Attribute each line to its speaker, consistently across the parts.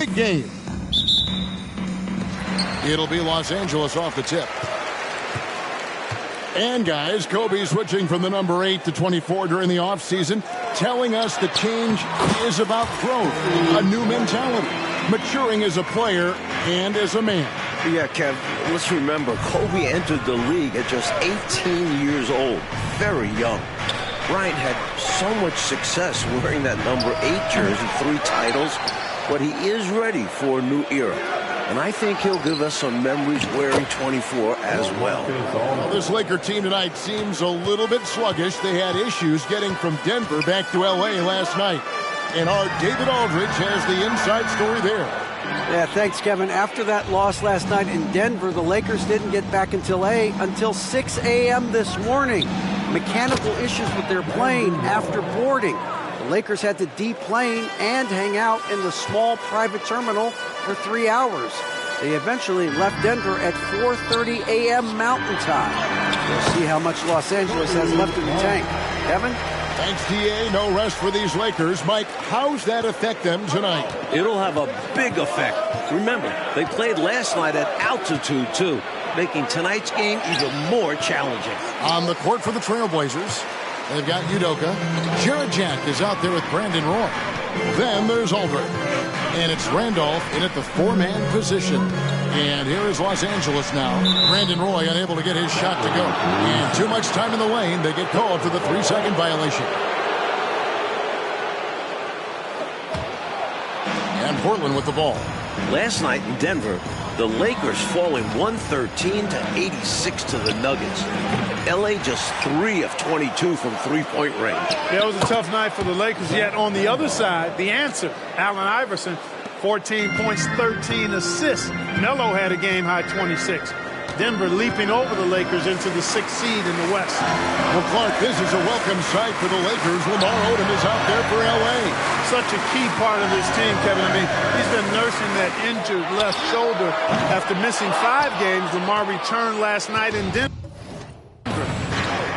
Speaker 1: big game. It'll be Los Angeles off the tip. And guys, Kobe switching from the number 8 to 24 during the offseason, telling us the change is about growth, a new mentality, maturing as a player and as a man.
Speaker 2: Yeah, Kev, let's remember, Kobe entered the league at just 18 years old, very young. Bryant had so much success wearing that number 8 jersey, 3 titles, but he is ready for a new era. And I think he'll give us some memories wearing 24 as well.
Speaker 1: Well, this Laker team tonight seems a little bit sluggish. They had issues getting from Denver back to L.A. last night. And our David Aldridge has the inside story there.
Speaker 3: Yeah, thanks, Kevin. After that loss last night in Denver, the Lakers didn't get back until 6 a.m. this morning. Mechanical issues with their plane after boarding. The Lakers had to deplane and hang out in the small private terminal for 3 hours. They eventually left Denver at 4:30 a.m. Mountain Time. We'll see how much Los Angeles has left in the tank. Kevin?
Speaker 1: Thanks, D.A. No rest for these Lakers. Mike, how's that affect them tonight?
Speaker 2: It'll have a big effect. Remember, they played last night at altitude, too, making tonight's game even more challenging.
Speaker 1: On the court for the Trailblazers, they've got Udoka. Jared Jack is out there with Brandon Roy. Then there's Aldridge. And it's Randolph in at the 4-man position. And here is Los Angeles now. Brandon Roy unable to get his shot to go. And too much time in the lane. They get called for the 3-second violation. And Portland with the ball.
Speaker 2: Last night in Denver, the Lakers falling 113 to 86 to the Nuggets. L.A. just 3 of 22 from three-point range.
Speaker 4: Yeah, it was a tough night for the Lakers, yet on the other side, the answer, Allen Iverson, 14 points, 13 assists. Melo had a game-high 26. Denver leaping over the Lakers into the 6th seed in the West.
Speaker 1: Well, Clark, this is a welcome sight for the Lakers. Lamar Odom is out there for L.A.
Speaker 4: Such a key part of this team, Kevin. I mean, he's been nursing that injured left shoulder after missing 5 games. Lamar returned last night in Denver.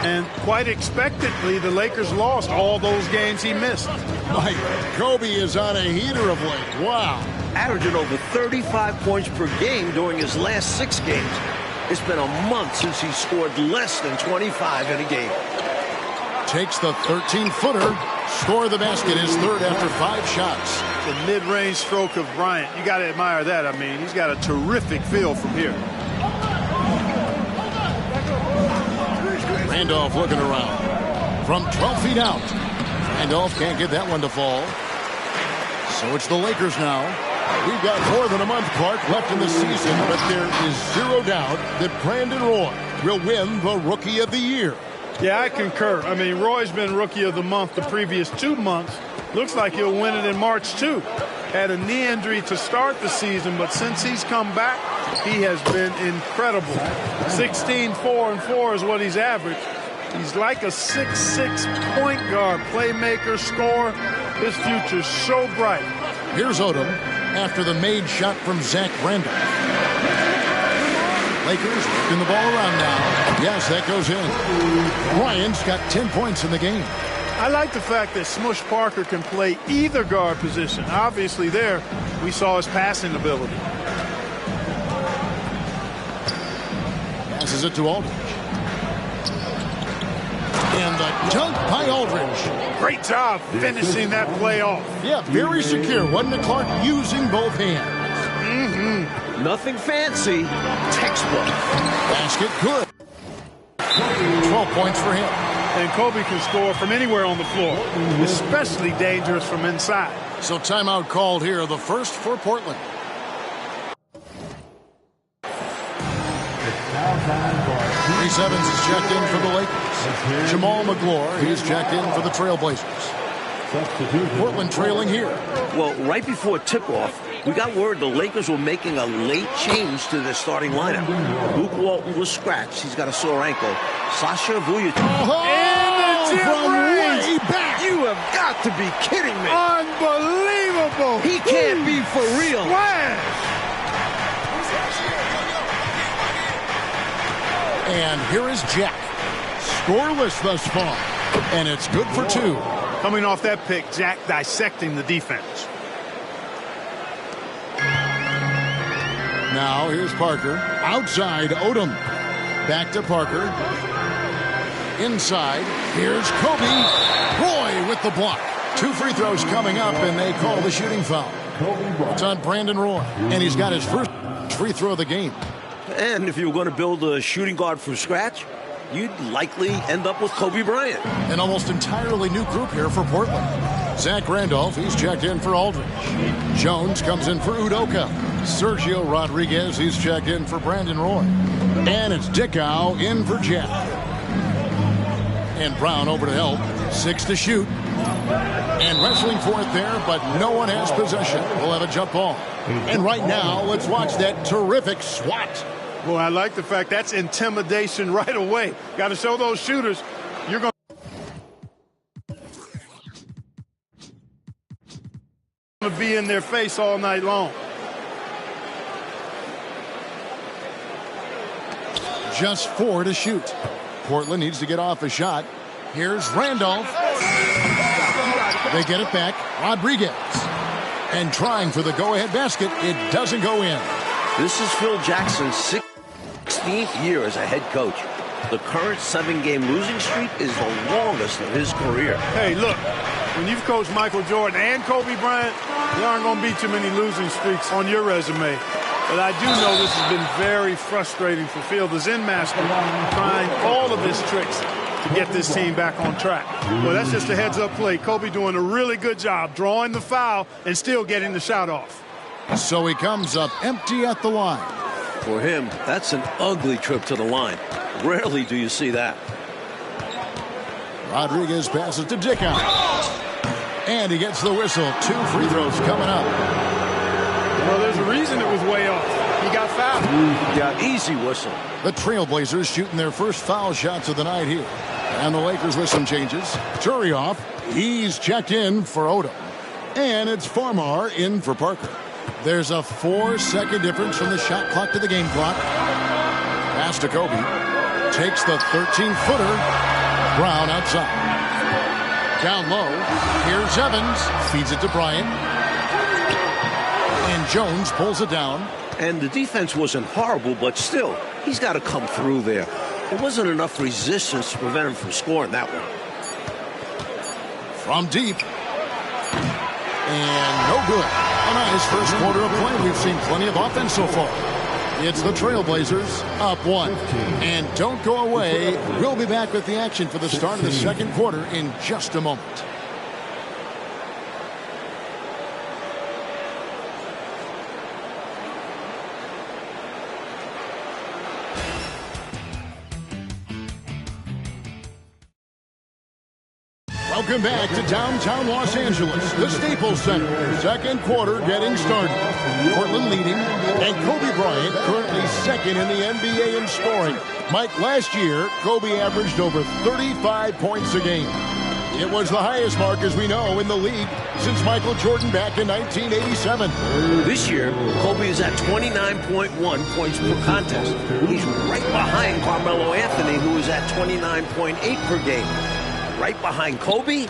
Speaker 4: And quite expectantly, the Lakers lost all those games he missed.
Speaker 1: Mike, Kobe is on a heater of late. Wow.
Speaker 2: Averaging over 35 points per game during his last 6 games. It's been a month since he scored less than 25 in a game.
Speaker 1: Takes the 13-footer. Score the basket, his 3rd after 5 shots.
Speaker 4: The mid-range stroke of Bryant. You got to admire that. I mean, he's got a terrific feel from here.
Speaker 1: Randolph looking around. From 12 feet out. Randolph can't get that one to fall. So it's the Lakers now. We've got more than a month, Clark, left in the season, but there is zero doubt that Brandon Roy will win the Rookie of the Year.
Speaker 4: Yeah, I concur. I mean, Roy's been Rookie of the Month the previous 2 months. Looks like he'll win it in March, too. Had a knee injury to start the season, but since he's come back, he has been incredible. 16, 4, and 4 is what he's averaged. He's like a 6'6" point guard, playmaker, scorer. His future's so bright.
Speaker 1: Here's Odom after the made shot from Zach Randolph. Lakers working the ball around now. Yes, that goes in. Bryant's got 10 points in the game.
Speaker 4: I like the fact that Smush Parker can play either guard position. Obviously there, we saw his passing ability.
Speaker 1: Passes it to Aldridge. And a dunk by Aldridge.
Speaker 4: Great job finishing that play off.
Speaker 1: Yeah, very secure. Wasn't it, Clark, using both hands?
Speaker 2: Nothing fancy. Textbook.
Speaker 1: Basket good. 12 points for him.
Speaker 4: And Kobe can score from anywhere on the floor, especially dangerous from inside.
Speaker 1: So timeout called here, the first for Portland. Reese Evans is checked in for the Lakers. Jamal McGlure, he's checked in for the Trailblazers. Portland trailing here.
Speaker 2: Well, right before tip-off, we got word the Lakers were making a late change to their starting lineup. Luke Walton was scratched. He's got a sore ankle. Sasha Vujacic.
Speaker 4: From
Speaker 2: way back. You have got to be kidding me.
Speaker 4: Unbelievable.
Speaker 2: He can't be for real.
Speaker 4: Splash.
Speaker 1: And here is Jack. Scoreless thus far. And it's good for 2.
Speaker 4: Coming off that pick, Jack dissecting the defense.
Speaker 1: Now here's Parker. Outside, Odom. Back to Parker. Inside, here's Kobe. Roy with the block. 2 free throws coming up, and they call the shooting foul. It's on Brandon Roy, and he's got his first free throw of the game.
Speaker 2: And if you were going to build a shooting guard from scratch, you'd likely end up with Kobe Bryant.
Speaker 1: An almost entirely new group here for Portland. Zach Randolph, he's checked in for Aldridge. Jones comes in for Udoka. Sergio Rodriguez, he's checked in for Brandon Roy. And it's Dickow in for Jack. And Brown over to help. 6 to shoot. And wrestling for it there, but no one has possession. We'll have a jump ball. And right now, let's watch that terrific swat.
Speaker 4: Well, I like the fact that's intimidation right away. Got to show those shooters you're going to be in their face all night long.
Speaker 1: Just 4 to shoot. Portland needs to get off a shot. Here's Randolph. They get it back. Rodriguez. And trying for the go-ahead basket. It doesn't go in.
Speaker 2: This is Phil Jackson's 16th year as a head coach. The current 7-game losing streak is the longest of his career.
Speaker 4: Hey, look, when you've coached Michael Jordan and Kobe Bryant, there aren't going to be too many losing streaks on your resume. But I do know this has been very frustrating for Phil, the Zen master, trying all of his tricks to get this team back on track. Well, that's just a heads-up play. Kobe doing a really good job drawing the foul and still getting the shot off.
Speaker 1: So he comes up empty at the line.
Speaker 2: For him, that's an ugly trip to the line. Rarely do you see that.
Speaker 1: Rodriguez passes to Dickow. And he gets the whistle. 2 free throws coming up.
Speaker 4: Well, there's a reason it was way off. He got fouled.
Speaker 2: Yeah, easy whistle.
Speaker 1: The Trailblazers shooting their first foul shots of the night here. And the Lakers with some changes. Turioff, he's checked in for Odom. And it's Farmar in for Parker. There's a 4-second difference from the shot clock to the game clock. Pass to Kobe. Takes the 13-footer. Brown outside. Down low. Here's Evans. Feeds it to Bryant. And Jones pulls it down.
Speaker 2: And the defense wasn't horrible, but still, he's got to come through there. There wasn't enough resistance to prevent him from scoring that one.
Speaker 1: From deep. And no good. A nice first quarter of play. We've seen plenty of offense so far. It's the Trailblazers up 1. And don't go away. We'll be back with the action for the start of the second quarter in just a moment. Welcome back to downtown Los Angeles, the Staples Center. Second quarter getting started. Portland leading, and Kobe Bryant currently second in the NBA in scoring. Mike, last year, Kobe averaged over 35 points a game. It was the highest mark, as we know, in the league since Michael Jordan back in 1987.
Speaker 2: This year, Kobe is at 29.1 points per contest. He's right behind Carmelo Anthony, who is at 29.8 per game. Right behind Kobe,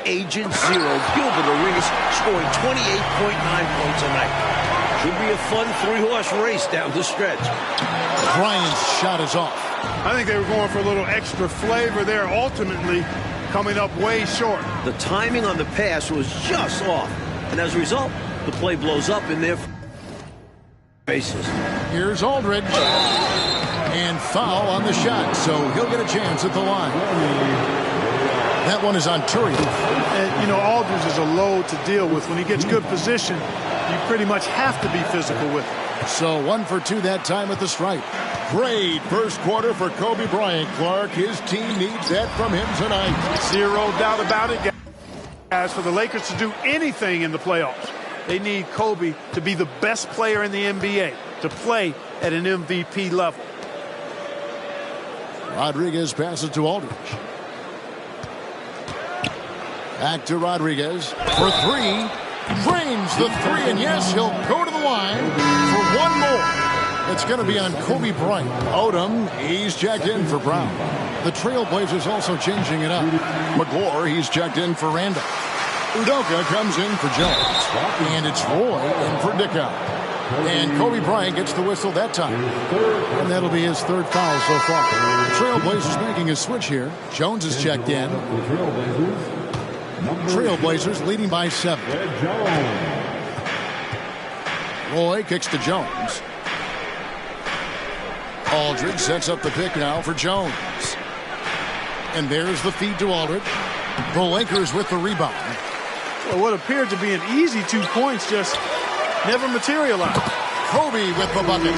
Speaker 2: Agent Zero, Gilbert Arenas, scoring 28.9 points a night. Should be a fun 3-horse race down the stretch.
Speaker 1: Bryant's shot is off.
Speaker 4: I think they were going for a little extra flavor there, ultimately coming up way short.
Speaker 2: The timing on the pass was just off, and as a result, the play blows up in their faces.
Speaker 1: Here's Aldridge. And foul on the shot, so he'll get a chance at the line. That one is on Turian.
Speaker 4: And, you know, Aldridge is a load to deal with. When he gets good position, you pretty much have to be physical with him.
Speaker 1: So 1 for 2 that time at the stripe. Great first quarter for Kobe Bryant, Clark. His team needs that from him tonight.
Speaker 4: Zero doubt about it, guys. For the Lakers to do anything in the playoffs, they need Kobe to be the best player in the NBA, to play at an MVP level.
Speaker 1: Rodriguez passes to Aldridge. Back to Rodriguez for 3. Drains the 3, and yes, he'll go to the line for one more. It's going to be on Kobe Bryant. Odom, he's checked in for Brown. The Trailblazers also changing it up. McGlure, he's checked in for Randolph. Udoka comes in for Jones. And it's Roy in for Dickow. And Kobe Bryant gets the whistle that time. And that'll be his third foul so far. The Trailblazers making a switch here. Jones is checked in. Trailblazers leading by 7. Roy kicks to Jones. Aldridge sets up the pick now for Jones. And there's the feed to Aldridge. The Lakers with the rebound.
Speaker 4: Well, what appeared to be an easy 2 points just never materialized.
Speaker 1: Kobe with the bucket.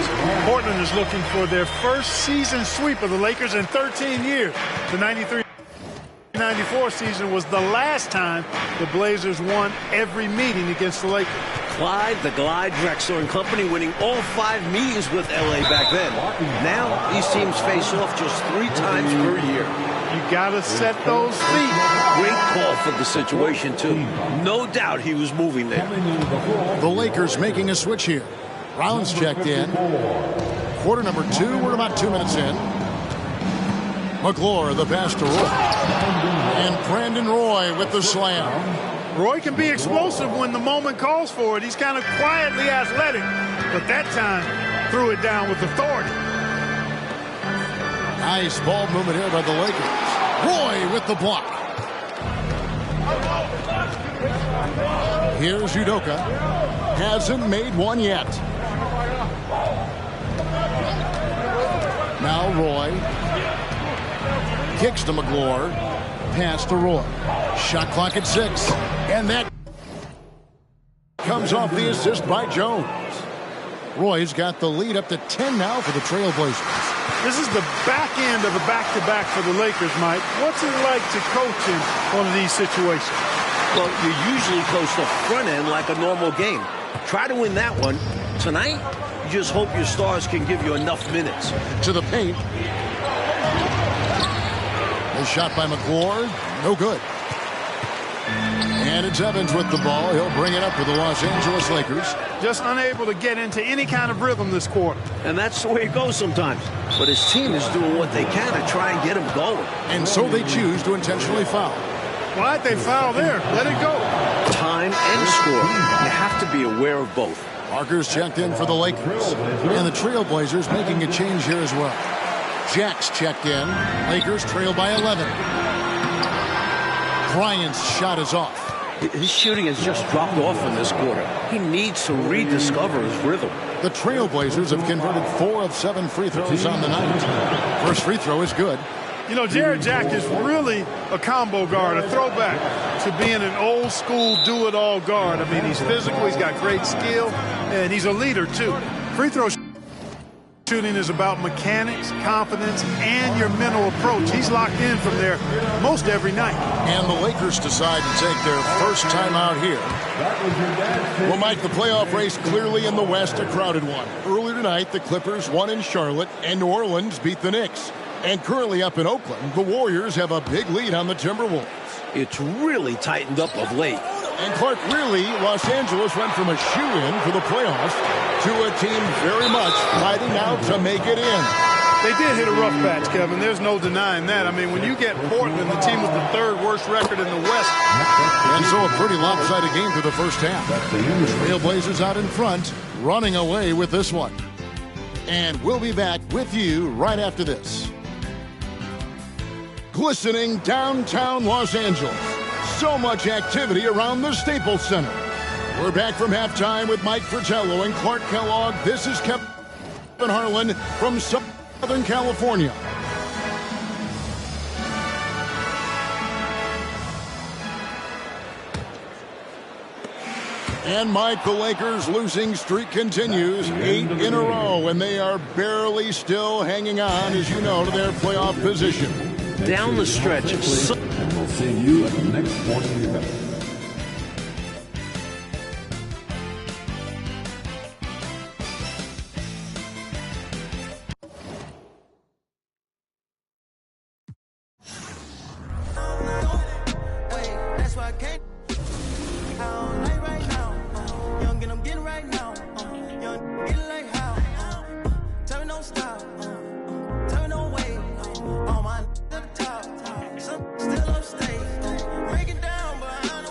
Speaker 4: Portland is looking for their first season sweep of the Lakers in 13 years. The 93-94 season was the last time the Blazers won every meeting against the Lakers.
Speaker 2: Clyde, the Glide, Drexler and company winning all 5 meetings with LA back then. Now these teams face off just 3 times per year.
Speaker 4: You gotta set those feet.
Speaker 2: Great call for the situation too. No doubt he was moving there.
Speaker 1: The Lakers making a switch here. Brown's checked in. Quarter number 2. We're about 2 minutes in. McClure, the pass to Roy. And Brandon Roy with the slam.
Speaker 4: Roy can be explosive when the moment calls for it. He's kind of quietly athletic, but that time threw it down with authority.
Speaker 1: Nice ball movement here by the Lakers. Roy with the block. Here's Udoka. Hasn't made one yet. Now Roy. Kicks to McClure. Pass to Roy. Shot clock at 6. And that comes off the assist by Jones. Roy's got the lead up to 10 now for the Trailblazers.
Speaker 4: This is the back end of a back-to-back for the Lakers, Mike. What's it like to coach in one of these situations?
Speaker 2: Well, you usually coach the front end like a normal game. Try to win that one. Tonight, you just hope your stars can give you enough minutes.
Speaker 1: To the paint. The shot by McClure. No good. And it's Evans with the ball. He'll bring it up for the Los Angeles Lakers.
Speaker 4: Just unable to get into any kind of rhythm this quarter.
Speaker 2: And that's the way it goes sometimes. But his team is doing what they can to try and get him going.
Speaker 1: And so they choose to intentionally foul.
Speaker 4: Why'd they foul there? Let it go.
Speaker 2: Time and score. You have to be aware of both.
Speaker 1: Markers checked in for the Lakers. And the Trailblazers making a change here as well. Jack's checked in. Lakers trail by 11. Bryant's shot is off.
Speaker 2: His shooting has just dropped off in this quarter. He needs to rediscover his rhythm.
Speaker 1: The Trailblazers have converted 4 of 7 free throws on the night. First free throw is good.
Speaker 4: You know, Jared Jack is really a combo guard, a throwback to being an old-school do-it-all guard. I mean, he's physical, he's got great skill, and he's a leader, too. Free throw shooting is about mechanics, confidence, and your mental approach. He's locked in from there most every night.
Speaker 1: And the Lakers decide to take their first time out here. Well, Mike, the playoff race clearly in the West, a crowded one. Earlier tonight, the Clippers won in Charlotte, and New Orleans beat the Knicks. And currently up in Oakland, the Warriors have a big lead on the Timberwolves.
Speaker 2: It's really tightened up of late.
Speaker 1: And Clark, really, Los Angeles went from a shoe-in for the playoffs to a team very much fighting out to make it in.
Speaker 4: They did hit a rough patch, Kevin. There's no denying that. I mean, when you get Portland, the team with the 3rd worst record in the West.
Speaker 1: And so a pretty lopsided game through the first half. Trailblazers out in front, running away with this one. And we'll be back with you right after this. Glistening downtown Los Angeles. So much activity around the Staples Center. We're back from halftime with Mike Fratello and Clark Kellogg. This is Kevin Harlan from Southern California. And Mike, the Lakers' losing streak continues. 8 in a row, and they are barely still hanging on, as you know, to their playoff position.
Speaker 2: Down the stretch.
Speaker 5: And we'll see you at the next morning event.
Speaker 6: Still upstate, break it down, but I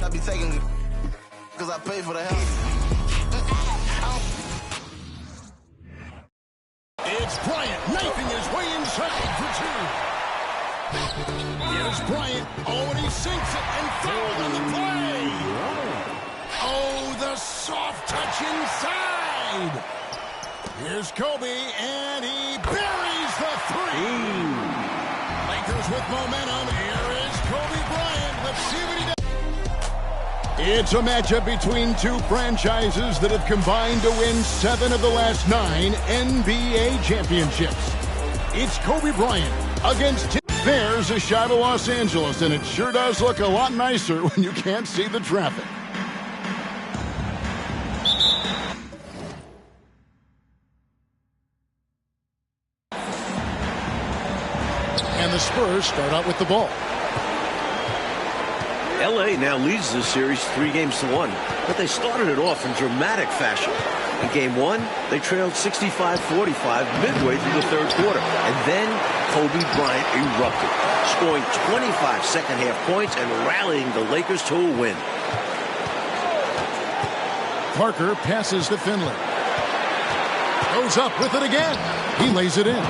Speaker 6: I be taking because I pay for the help.
Speaker 1: It's Bryant knifing his way inside for two. Here's Bryant. Oh, and he sinks it and fouled on the play. Oh, the soft touch inside. Here's Kobe, and he buries the three. Lakers with momentum. Here is Kobe Bryant. Let's see what he does. It's a matchup between two franchises that have combined to win 7 of the last 9 NBA championships. It's Kobe Bryant against Tim. There's a shot of Los Angeles, and it sure does look a lot nicer when you can't see the traffic. And the Spurs start out with the ball.
Speaker 2: LA now leads the series 3-1, but they started it off in dramatic fashion. In Game 1, they trailed 65-45 midway through the third quarter, and then Kobe Bryant erupted, scoring 25 second-half points and rallying the Lakers to a win.
Speaker 1: Parker passes to Finley. Goes up with it again. He lays it in.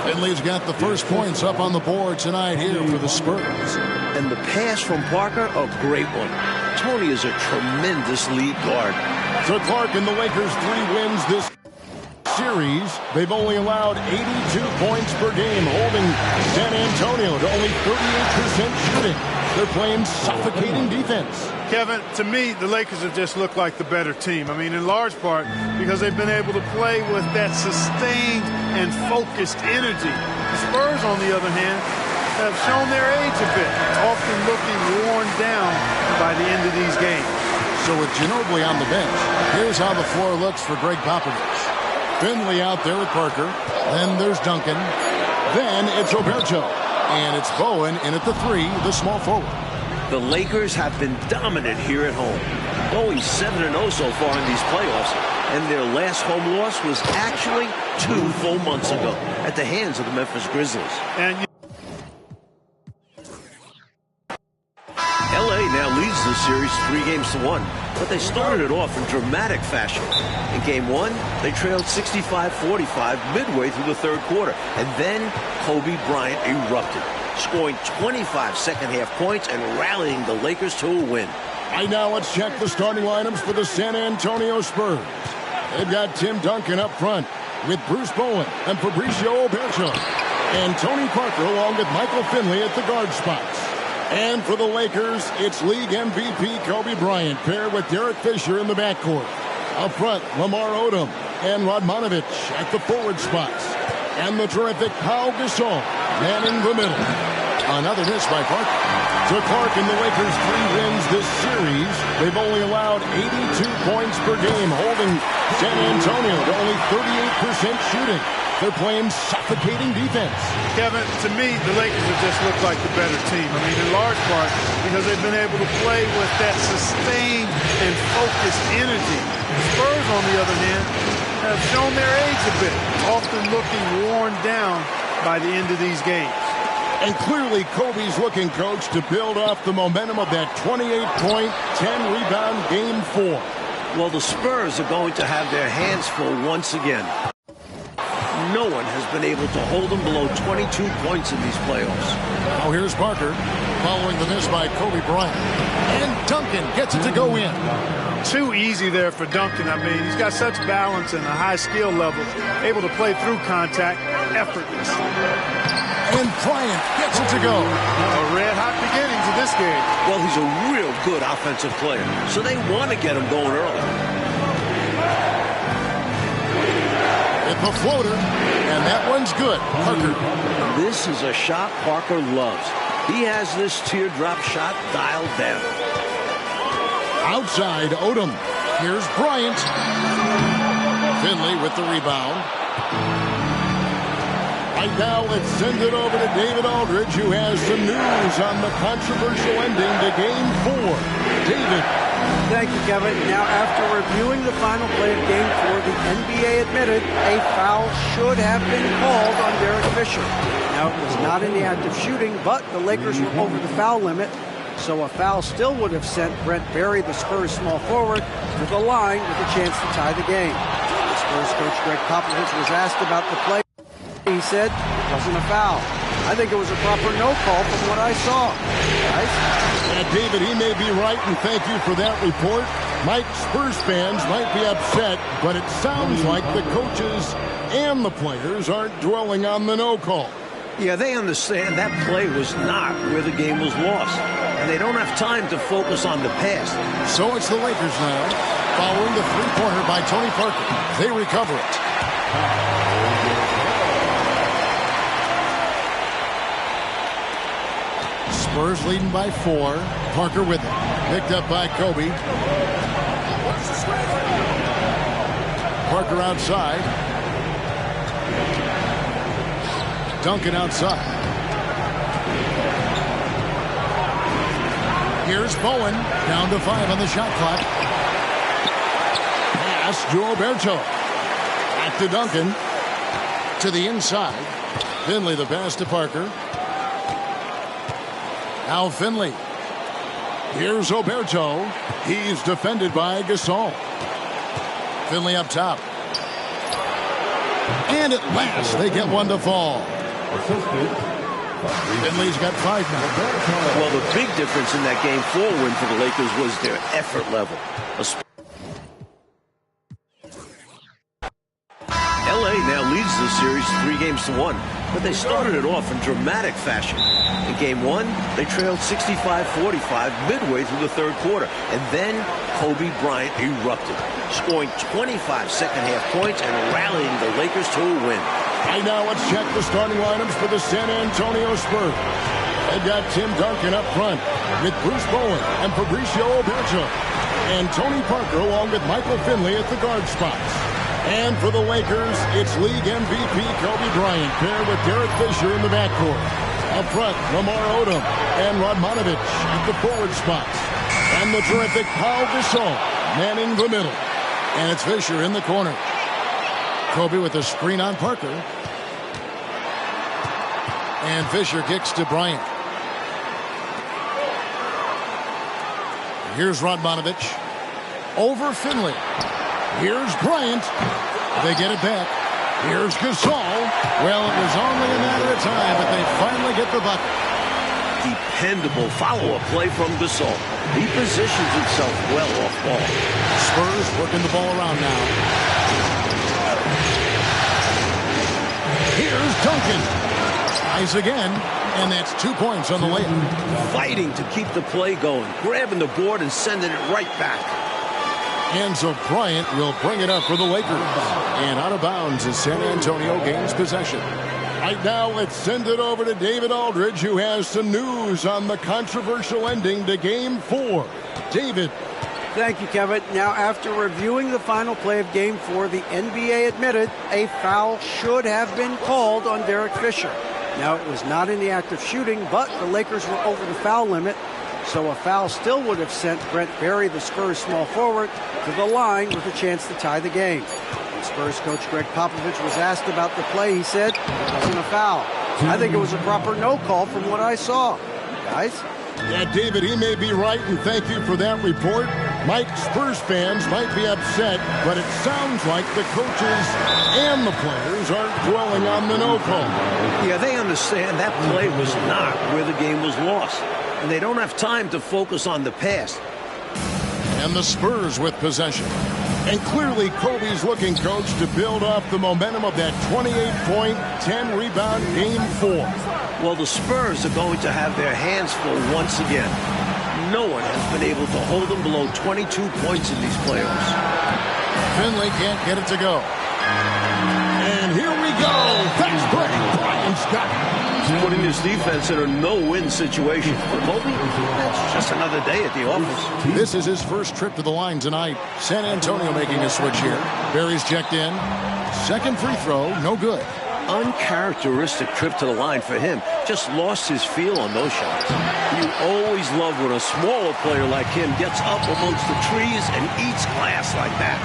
Speaker 1: Finley's got the first points up on the board tonight here for the Spurs.
Speaker 2: And the pass from Parker, a great one. Tony is a tremendous lead guard.
Speaker 1: So Clark and the Lakers 3 wins this series. They've only allowed 82 points per game, holding San Antonio to only 38% shooting. They're playing suffocating defense.
Speaker 4: Kevin, to me, the Lakers have just looked like the better team. I mean, in large part because they've been able to play with that sustained and focused energy. The Spurs, on the other hand, have shown their age a bit, often looking worn down by the end of these games.
Speaker 1: So with Ginobili on the bench, here's how the floor looks for Greg Popovich. Finley out there with Parker. Then there's Duncan. Then it's Roberto. And it's Bowen in at the 3, the small forward.
Speaker 2: The Lakers have been dominant here at home, going 7-0 so far in these playoffs, and their last home loss was actually 2 full months ago at the hands of the Memphis Grizzlies.
Speaker 4: And
Speaker 2: LA now leads the series 3-1, but they started it off in dramatic fashion. In Game 1, they trailed 65-45 midway through the third quarter, and then Kobe Bryant erupted, scoring 25 second-half points and rallying the Lakers to a win.
Speaker 1: Right now, let's check the starting lineups for the San Antonio Spurs. They've got Tim Duncan up front with Bruce Bowen and Fabricio Oberto, and Tony Parker along with Michael Finley at the guard spots. And for the Lakers, it's league MVP Kobe Bryant paired with Derek Fisher in the backcourt. Up front, Lamar Odom and Radmanovich at the forward spots. And the terrific Pau Gasol manning the middle. Another miss by Parker. So Clark and the Lakers 3 wins this series. They've only allowed 82 points per game, holding San Antonio to only 38% shooting. They're playing suffocating defense.
Speaker 4: Kevin, to me, the Lakers have just looked like the better team. I mean, in large part because they've been able to play with that sustained and focused energy. The Spurs, on the other hand, have shown their age a bit, often looking worn down by the end of these games.
Speaker 1: And clearly, Kobe's looking, Coach, to build off the momentum of that 28-point, 10-rebound Game 4.
Speaker 2: Well, the Spurs are going to have their hands full once again. No one has been able to hold them below 22 points in these playoffs.
Speaker 1: Now here's Parker following the miss by Kobe Bryant. And Duncan gets it to go in.
Speaker 4: Too easy there for Duncan. I mean, he's got such balance and a high skill level, able to play through contact, effortless.
Speaker 1: And Bryant gets it to go.
Speaker 4: A red-hot beginning to this game.
Speaker 2: Well, he's a real good offensive player, so they want to get him going early.
Speaker 1: With the floater, and that one's good. Parker.
Speaker 2: This is a shot Parker loves. He has this teardrop shot dialed down.
Speaker 1: Outside, Odom. Here's Bryant. Finley with the rebound. Right now, let's send it over to David Aldridge, who has some news on the controversial ending to Game 4. David.
Speaker 3: Thank you, Kevin. Now, after reviewing the final play of Game 4, the NBA admitted a foul should have been called on Derek Fisher. Now, it was not in the act of shooting, but the Lakers were over the foul limit. So a foul still would have sent Brent Berry, the Spurs small forward, to the line with a chance to tie the game. The Spurs coach Greg Popovich was asked about the play. He said it wasn't a foul. I think it was a proper no call from what I saw. Guys?
Speaker 1: Yeah, David, he may be right, and thank you for that report. Mike, Spurs fans might be upset, but it sounds like the coaches and the players aren't dwelling on the no call.
Speaker 2: Yeah, they understand that play was not where the game was lost. And they don't have time to focus on the past.
Speaker 1: So it's the Lakers now, following the three-pointer by Tony Parker. They recover it. Spurs leading by 4. Parker with it. Picked up by Kobe. Parker outside. Duncan outside. Here's Bowen. Down to 5 on the shot clock. Pass to Roberto. Back to Duncan. To the inside. Finley the pass to Parker. Now Finley. Here's Roberto. He's defended by Gasol. Finley up top. And at last they get one to fall. Finley's got 5 now.
Speaker 2: Well, the big difference in that Game 4 win for the Lakers was their effort level. LA now leads the series 3-1, but they started it off in dramatic fashion. In Game 1, they trailed 65-45 midway through the third quarter, and then Kobe Bryant erupted, scoring 25 second-half points and rallying the Lakers to a win.
Speaker 1: Right now, let's check the starting lineups for the San Antonio Spurs. They've got Tim Duncan up front with Bruce Bowen and Fabricio Oberto, and Tony Parker along with Michael Finley at the guard spots. And for the Lakers, it's league MVP Kobe Bryant paired with Derek Fisher in the backcourt. Up front, Lamar Odom and Radmanovich at the forward spots. And the terrific Paul Gasol manning the middle. And it's Fisher in the corner. Kobe with a screen on Parker. And Fisher kicks to Bryant. Here's Radmanovich. Over Finley. Here's Bryant. They get it back. Here's Gasol. Well, it was only a matter of time, but they finally get the bucket.
Speaker 2: Dependable follow-up play from Gasol. He positions himself well off ball.
Speaker 1: Spurs working the ball around now. Here's Duncan. Tries again, and that's 2 points on the layup.
Speaker 2: Fighting to keep the play going, grabbing the board and sending it right back.
Speaker 1: And so Bryant will bring it up for the Lakers. And out of bounds as San Antonio gains possession. Right now, let's send it over to David Aldridge, who has some news on the controversial ending to Game 4. David.
Speaker 3: Thank you, Kevin. Now, after reviewing the final play of Game 4, the NBA admitted a foul should have been called on Derek Fisher. Now, it was not in the act of shooting, but the Lakers were over the foul limit. So a foul still would have sent Brent Berry, the Spurs small forward, to the line with a chance to tie the game. When Spurs coach Greg Popovich was asked about the play, he said it wasn't a foul. I think it was a proper no call from what I saw. Guys?
Speaker 1: Yeah, David, he may be right, and thank you for that report. Mike, Spurs fans might be upset, but it sounds like the coaches and the players aren't dwelling on the no call.
Speaker 2: Yeah, they understand that play was not where the game was lost. And they don't have time to focus on the past.
Speaker 1: And the Spurs with possession. And clearly Kobe's looking, coach, to build off the momentum of that 28-point, 10-rebound Game 4.
Speaker 2: Well, the Spurs are going to have their hands full once again. No one has been able to hold them below 22 points in these playoffs.
Speaker 1: Finley can't get it to go. And here we go. Fast break. Bryant's got it.
Speaker 2: Putting this defense in a no-win situation. For Kobe, that's just another day at the office.
Speaker 1: This is his first trip to the line tonight. San Antonio making a switch here. Barry's checked in. Second free throw, no good.
Speaker 2: Uncharacteristic trip to the line for him. Just lost his feel on those shots. You always love when a smaller player like him gets up amongst the trees and eats glass like that.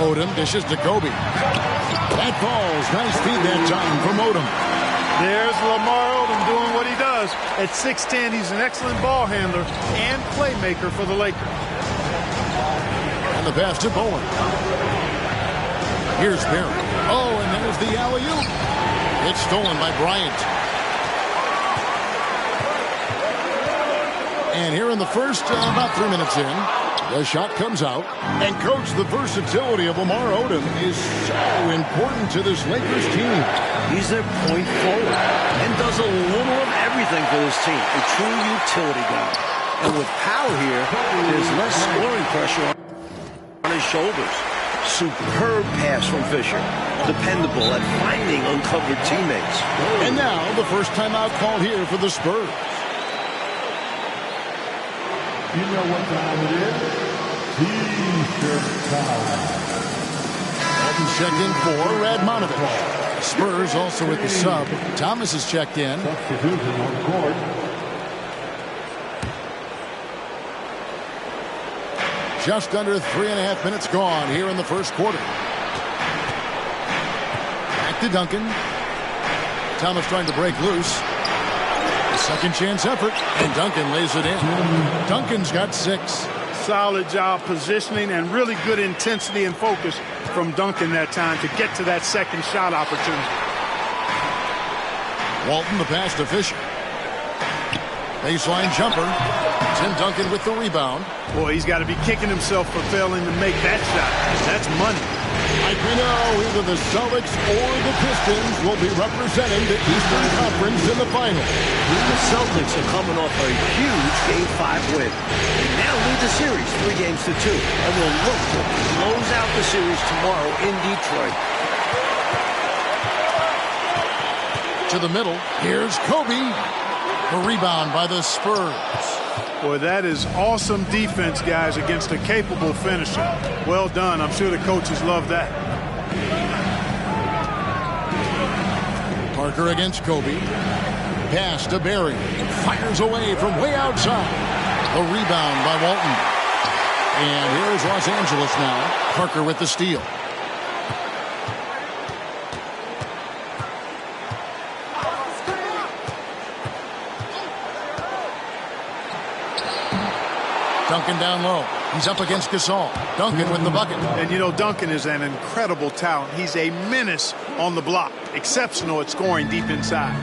Speaker 1: Odom dishes to Kobe. That falls. Nice feed that time from Odom.
Speaker 4: There's Lamar Odom doing what he does. At 6'10", he's an excellent ball handler and playmaker for the Lakers.
Speaker 1: And the pass to Bowen. Here's Barry. Oh, and there's the alley-oop. It's stolen by Bryant. And here in the first, about 3 minutes in, the shot comes out. And, Coach, the versatility of Lamar Odom is so important to this Lakers team.
Speaker 2: He's their point forward and does a little of everything for this team. A true utility guy. And with power here, there's less scoring pressure on his shoulders. Superb pass from Fisher. Dependable at finding uncovered teammates.
Speaker 1: And now the first timeout called here for the Spurs.
Speaker 5: You know what time it is? T-shirt time.
Speaker 1: Dalton checked in for Radmanovich. Spurs also with the sub. Thomas is checked in.
Speaker 5: Substitution on court.
Speaker 1: Just under 3.5 minutes gone here in the first quarter. Back to Duncan. Thomas trying to break loose. A second chance effort, and Duncan lays it in. Duncan's got 6.
Speaker 4: Solid job positioning and really good intensity and focus from Duncan that time to get to that second shot opportunity.
Speaker 1: Walton the pass to Fisher. Baseline jumper. Tim Duncan with the rebound.
Speaker 4: Boy, he's got to be kicking himself for failing to make that shot. That's money.
Speaker 1: Like we know, either the Celtics or the Pistons will be representing the Eastern Conference in the final.
Speaker 2: The Celtics are coming off a huge Game 5 win. They now lead the series 3-2, and will look to close out the series tomorrow in Detroit.
Speaker 1: To the middle, here's Kobe. The rebound by the Spurs.
Speaker 4: Boy, that is awesome defense, guys, against a capable finisher. Well done. I'm sure the coaches love that.
Speaker 1: Parker against Kobe. Pass to Barry. Fires away from way outside. The rebound by Walton. And here's Los Angeles now. Parker with the steal. Duncan down low. He's up against Gasol. Duncan with the bucket.
Speaker 4: And you know, Duncan is an incredible talent. He's a menace on the block. Exceptional at scoring deep inside.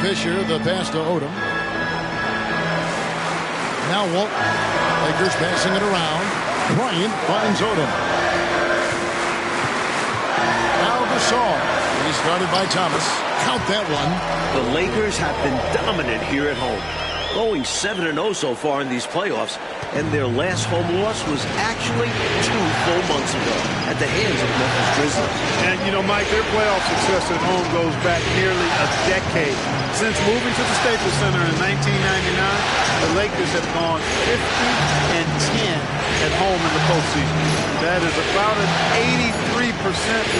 Speaker 1: Fisher, the pass to Odom. Now Walton. Lakers passing it around. Bryant finds Odom. Now Gasol. He's started by Thomas. Count that one.
Speaker 2: The Lakers have been dominant here at home. Going 7-0 so far in these playoffs, and their last home loss was actually 2 full months ago at the hands of Memphis Grizzlies.
Speaker 4: And, you know, Mike, their playoff success at home goes back nearly a decade. Since moving to the Staples Center in 1999, the Lakers have gone 50-10 at home in the postseason. That is about an 83%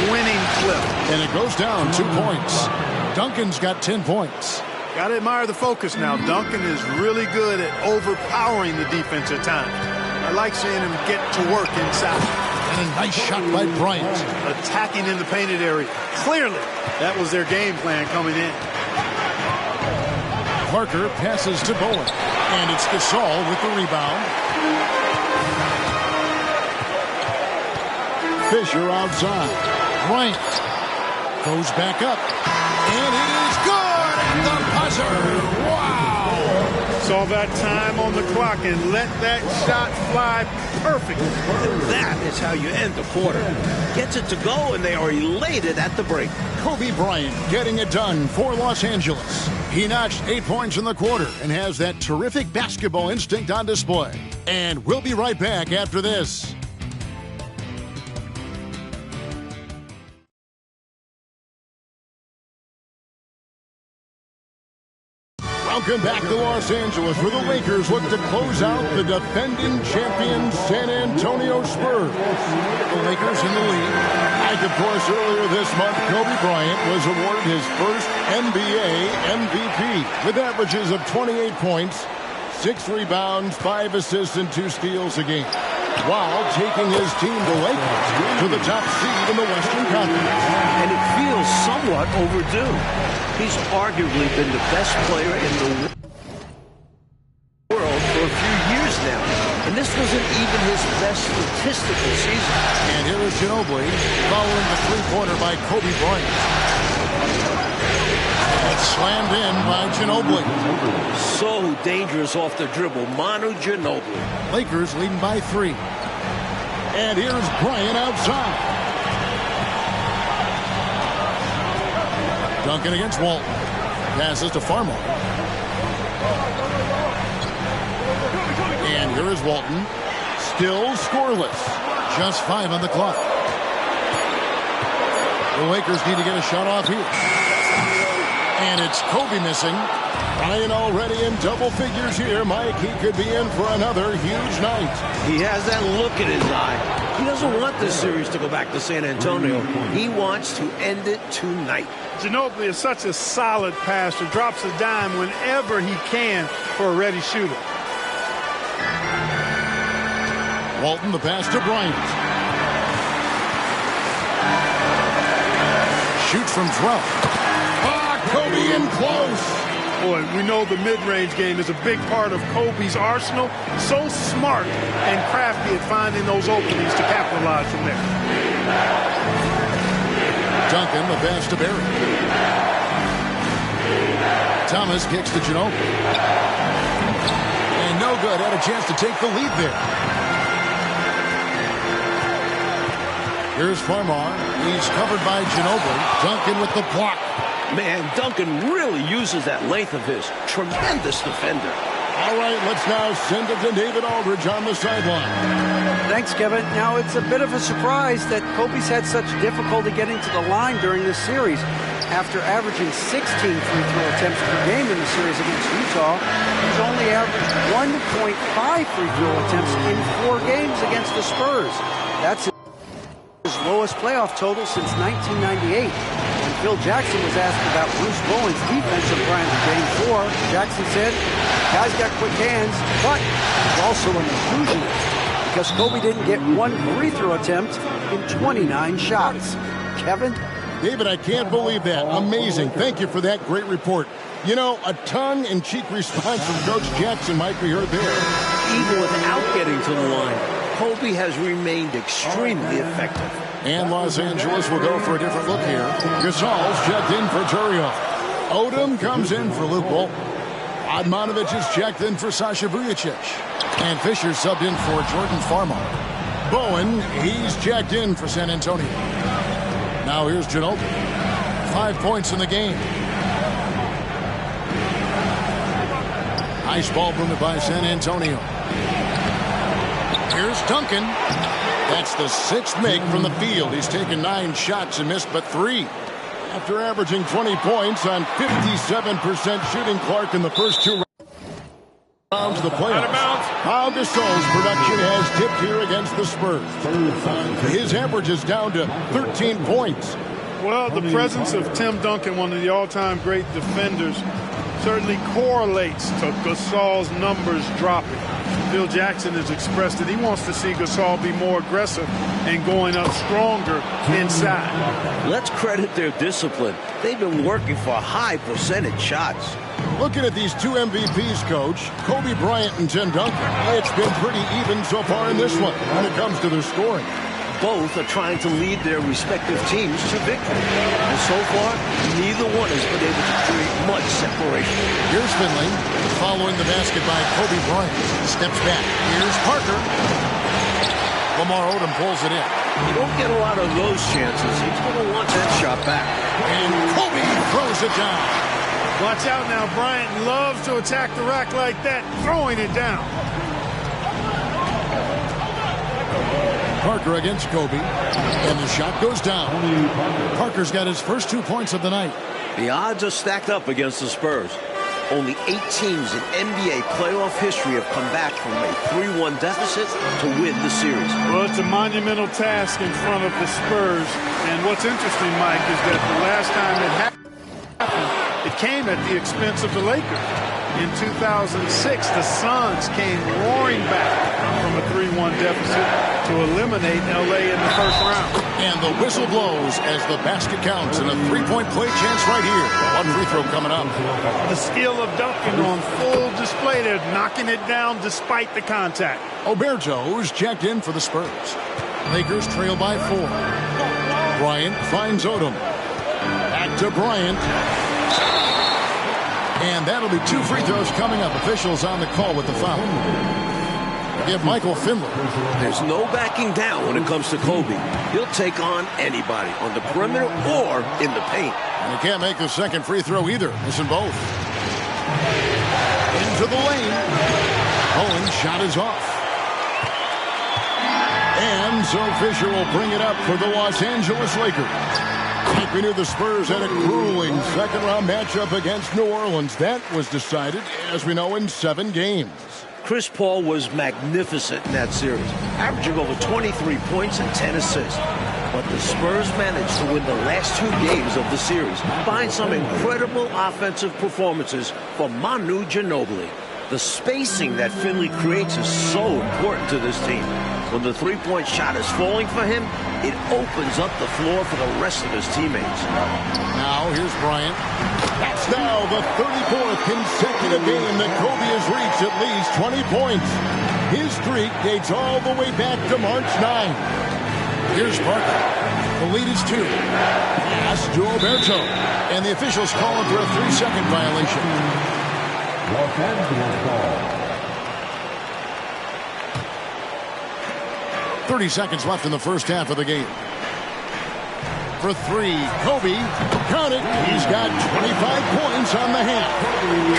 Speaker 4: winning clip.
Speaker 1: And it goes down 2 points. Duncan's got 10 points.
Speaker 4: Got to admire the focus now. Duncan is really good at overpowering the defense at times. I like seeing him get to work inside.
Speaker 1: And a nice shot by Bryant.
Speaker 4: Attacking in the painted area. Clearly, that was their game plan coming in.
Speaker 1: Parker passes to Bowen. And it's Gasol with the rebound. Fisher outside. Bryant goes back up. And it is good. The buzzer. Wow.
Speaker 4: Saw that time on the clock and let that shot fly perfect.
Speaker 2: And that is how you end the quarter. Gets it to go, and they are elated at the break.
Speaker 1: Kobe Bryant getting it done for Los Angeles. He notched 8 points in the quarter and has that terrific basketball instinct on display. And we'll be right back after this. Welcome back to Los Angeles, where the Lakers look to close out the defending champion San Antonio Spurs. The Lakers in the lead. And of course, earlier this month, Kobe Bryant was awarded his first NBA MVP with averages of 28 points, 6 rebounds, 5 assists, and 2 steals a game. while taking his team, the Lakers, to the top seed in the Western Conference.
Speaker 2: And it feels somewhat overdue. He's arguably been the best player in the world for a few years now. And this wasn't even his best statistical season.
Speaker 1: And here is Ginobili following the three-pointer by Kobe Bryant. It's slammed in by Ginobili.
Speaker 2: So dangerous off the dribble. Manu Ginobili.
Speaker 1: Lakers leading by 3. And here's Bryant outside. Duncan against Walton. Passes to Farmer. And here is Walton. Still scoreless. Just 5 on the clock. The Lakers need to get a shot off here. And it's Kobe missing. Bryant already in double figures here. Mike, he could be in for another huge night.
Speaker 2: He has that look in his eye. He doesn't want this series to go back to San Antonio. He wants to end it tonight.
Speaker 4: Ginobili is such a solid passer. Drops a dime whenever he can for a ready shooter.
Speaker 1: Walton, the pass to Bryant. Shoots from 12. Kobe in close.
Speaker 4: Boy, we know the mid-range game is a big part of Kobe's arsenal. So smart and crafty at finding those openings to capitalize from there.
Speaker 1: Duncan, the pass to Barry. Thomas kicks to Ginobili. And no good. Had a chance to take the lead there. Here's Farmar. He's covered by Ginobili. Duncan with the block.
Speaker 2: Man, Duncan really uses that length of his. Tremendous defender.
Speaker 1: All right, let's now send it to David Aldridge on the sideline.
Speaker 3: Thanks, Kevin. Now, it's a bit of a surprise that Kobe's had such difficulty getting to the line during this series. After averaging 16 free throw attempts per game in the series against Utah, he's only averaged 1.5 free throw attempts in 4 games against the Spurs. That's his lowest playoff total since 1998. Phil Jackson was asked about Bruce Bowen's defensive plan in Game 4. Jackson said, "Guy's got quick hands, but he's also an illusionist because Kobe didn't get 1 free throw attempt in 29 shots." Kevin?
Speaker 1: David, I can't believe that. Amazing. Thank you for that great report. You know, a tongue-in-cheek response from Coach Jackson, Mike, we heard there.
Speaker 2: Even without getting to the line, Kobe has remained extremely effective.
Speaker 1: And Los Angeles will go for a different look here. Gasol's checked in for Turiel. Odom comes in for Luke Walton. Admanovic is checked in for Sasha Vujacic. And Fisher subbed in for Jordan Farmar. Bowen, he's checked in for San Antonio. Now here's Ginobili. 5 points in the game. Nice ball movement by San Antonio. Here's Duncan. That's the 6th make from the field. He's taken 9 shots and missed but 3. After averaging 20 points on 57% shooting, Clark in the first 2 rounds of the playoffs. Pau Gasol's production has tipped here against the Spurs. His average is down to 13 points.
Speaker 4: Well, the presence of Tim Duncan, one of the all-time great defenders, certainly correlates to Gasol's numbers dropping. Phil Jackson has expressed that he wants to see Gasol be more aggressive and going up stronger inside.
Speaker 2: Let's credit their discipline. They've been working for high percentage shots.
Speaker 1: Looking at these 2 MVPs, Coach, Kobe Bryant and Tim Duncan, it's been pretty even so far in this one when it comes to their scoring.
Speaker 2: Both are trying to lead their respective teams to victory. And so far, neither one has been able to create much separation.
Speaker 1: Here's Finley, following the basket by Kobe Bryant. Steps back. Here's Parker. Lamar Odom pulls it in.
Speaker 2: You don't get a lot of those chances. He's going to want that shot back.
Speaker 1: And Kobe throws it down.
Speaker 4: Watch out now. Bryant loves to attack the rack like that, throwing it down.
Speaker 1: Parker against Kobe, and the shot goes down. Parker's got his first 2 points of the night.
Speaker 2: The odds are stacked up against the Spurs. Only 8 teams in NBA playoff history have come back from a 3-1 deficit to win the series.
Speaker 4: Well, it's a monumental task in front of the Spurs. And what's interesting, Mike, is that the last time it happened, it came at the expense of the Lakers. In 2006, the Suns came roaring back from a 3-1 3-1 deficit to eliminate L.A. in the first round.
Speaker 1: And the whistle blows as the basket counts, and a three-point play chance right here. One free throw coming up.
Speaker 4: The skill of Duncan on full display there, knocking it down despite the contact.
Speaker 1: Oberto's checked in for the Spurs. Lakers trail by 4. Bryant finds Odom. Back to Bryant. And that'll be 2 free throws coming up. Officials on the call with the foul. Give Michael Finley.
Speaker 2: There's no backing down when it comes to Kobe. He'll take on anybody on the perimeter or in the paint.
Speaker 1: And he can't make the second free throw either. Missing both. Into the lane. Owen's shot is off. And so Fisher will bring it up for the Los Angeles Lakers. I think we knew the Spurs had a grueling second-round matchup against New Orleans. That was decided, as we know, in 7 games.
Speaker 2: Chris Paul was magnificent in that series, averaging over 23 points and 10 assists. But the Spurs managed to win the last 2 games of the series behind some incredible offensive performances from Manu Ginobili. The spacing that Finley creates is so important to this team. When the three-point shot is falling for him, it opens up the floor for the rest of his teammates.
Speaker 1: Now here's Bryant. That's now the 34th consecutive game that Kobe has reached at least 20 points. His streak dates all the way back to March 9. Here's Parker. The lead is 2. Pass to Oberto. And the officials call him for a 3-second violation.
Speaker 5: Los Angeles ball.
Speaker 1: 30 seconds left in the first half of the game. For 3, Kobe. Count it. He's got 25 points on the hand.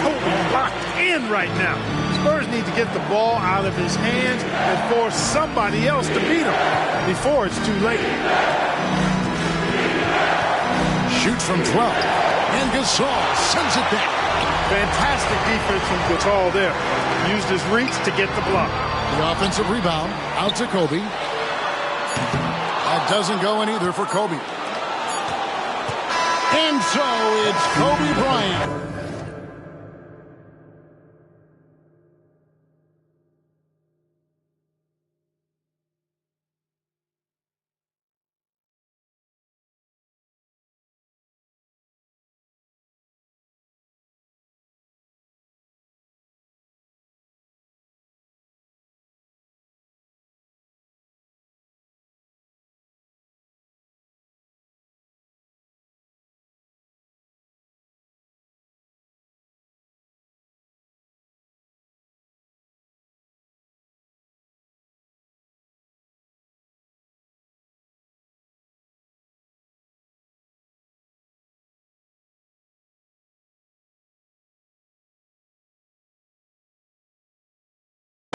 Speaker 4: Kobe locked in right now. Spurs need to get the ball out of his hands and force somebody else to beat him before it's too late.
Speaker 1: Shoots from 12. And Gasol sends it back.
Speaker 4: Fantastic defense from Gasol there. Used his reach to get the block.
Speaker 1: The offensive rebound out to Kobe. That doesn't go in either for Kobe. And so it's Kobe Bryant.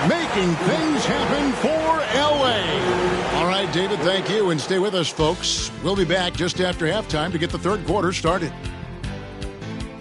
Speaker 1: Making things happen for L.A. All right, David, thank you. And stay with us, folks. We'll be back just after halftime to get the third quarter started.